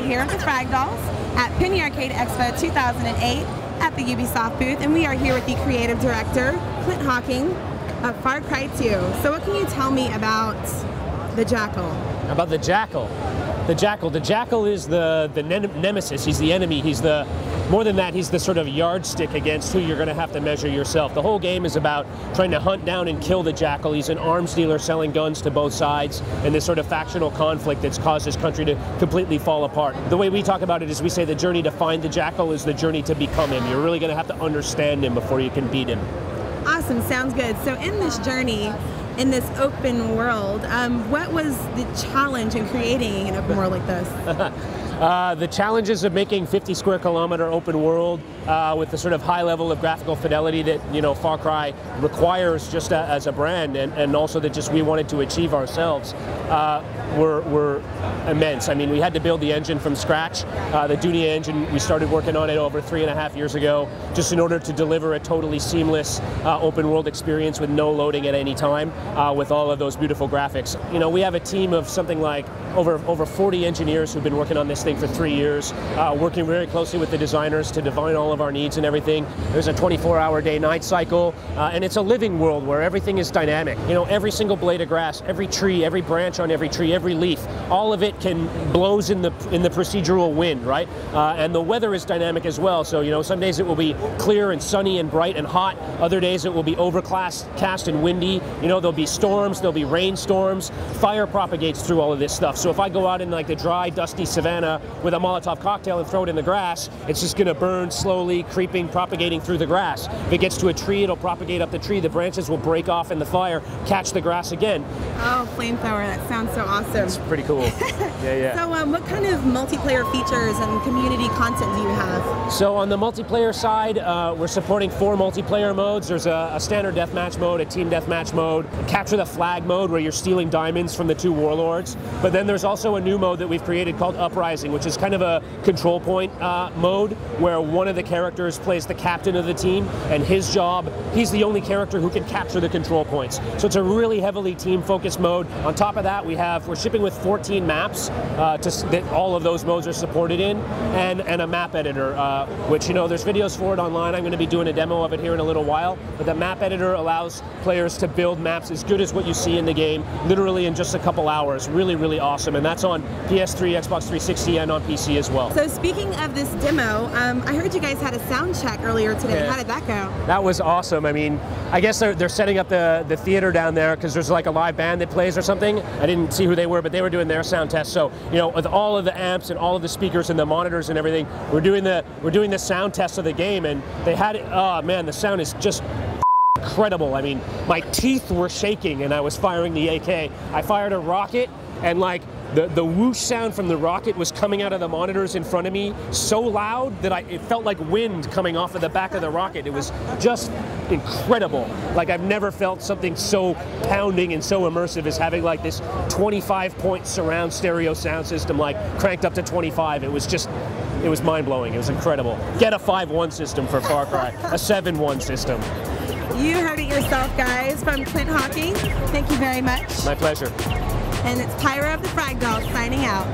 here at the Frag at Penny Arcade Expo 2008 at the Ubisoft booth, and we are here with the creative director, Clint Hawking, of Far Cry 2. So what can you tell me about the Jackal? About the Jackal? The Jackal is the nemesis. He's the enemy. He's the, more than that, he's the sort of yardstick against who you're going to have to measure yourself. The whole game is about trying to hunt down and kill the Jackal. He's an arms dealer selling guns to both sides, and this sort of factional conflict that's caused his country to completely fall apart. The way we talk about it is we say the journey to find the Jackal is the journey to become him. You're really going to have to understand him before you can beat him. Awesome, sounds good. So in this journey, in this open world, what was the challenge in creating an open world like this? The challenges of making 50 square kilometer open world with the sort of high level of graphical fidelity that, you know, Far Cry requires just as a brand, and also that just we wanted to achieve ourselves, were immense. I mean, we had to build the engine from scratch. The Dunia engine, we started working on it over 3.5 years ago, just in order to deliver a totally seamless open world experience with no loading at any time, with all of those beautiful graphics. You know, we have a team of something like over 40 engineers who've been working on this thing for 3 years, working very closely with the designers to define all of our needs and everything. There's a 24-hour day-night cycle, and it's a living world where everything is dynamic. You know, every single blade of grass, every tree, every branch on every tree, every leaf, all of it blows in the procedural wind, right? And the weather is dynamic as well. So, you know, some days it will be clear and sunny and bright and hot. Other days it will be overcast and windy. You know, there'll be storms, there'll be rainstorms. Fire propagates through all of this stuff. So if I go out in like the dry, dusty savannah with a Molotov cocktail and throw it in the grass, it's just going to burn slowly, creeping, propagating through the grass. If it gets to a tree, it'll propagate up the tree. The branches will break off in the fire, catch the grass again. Oh, flamethrower, that sounds so awesome. It's pretty cool. Yeah. So what kind of multiplayer features and community content do you have? So on the multiplayer side, we're supporting 4 multiplayer modes. There's a standard deathmatch mode, a team deathmatch mode, capture the flag mode where you're stealing diamonds from the 2 warlords. But then there's also a new mode that we've created called Uprising, which is kind of a control point mode where one of the characters plays the captain of the team, and his job, he's the only character who can capture the control points. So it's a really heavily team-focused mode. On top of that, we're shipping with 14 maps that all of those modes are supported in, and a map editor, which, you know, there's videos for it online. I'm going to be doing a demo of it here in a little while, but the map editor allows players to build maps as good as what you see in the game, literally in just a couple hours. Really, really awesome, and that's on PS3, Xbox 360, and on PC as well. So speaking of this demo, I heard you guys had a sound check earlier today. Yeah. How did that go? That was awesome. I mean, I guess they're setting up the theater down there because there's like a live band that plays or something. I didn't see who they were, but they were doing their sound test. So, you know, with all of the amps and all of the speakers and the monitors and everything, we're doing the sound test of the game, and they had it. Oh man, the sound is just incredible. I mean, my teeth were shaking, and I was firing the AK. I fired a rocket, and like the whoosh sound from the rocket was coming out of the monitors in front of me so loud that it felt like wind coming off of the back of the rocket. It was just incredible. Like, I've never felt something so pounding and so immersive as having like this 25-point surround stereo sound system, like cranked up to 25. It was mind-blowing. It was incredible. Get a 5.1 system for Far Cry, a 7.1 system. You heard it yourself, guys, from Clint Hawking. Thank you very much. My pleasure. And it's Tyra of the Frag signing out.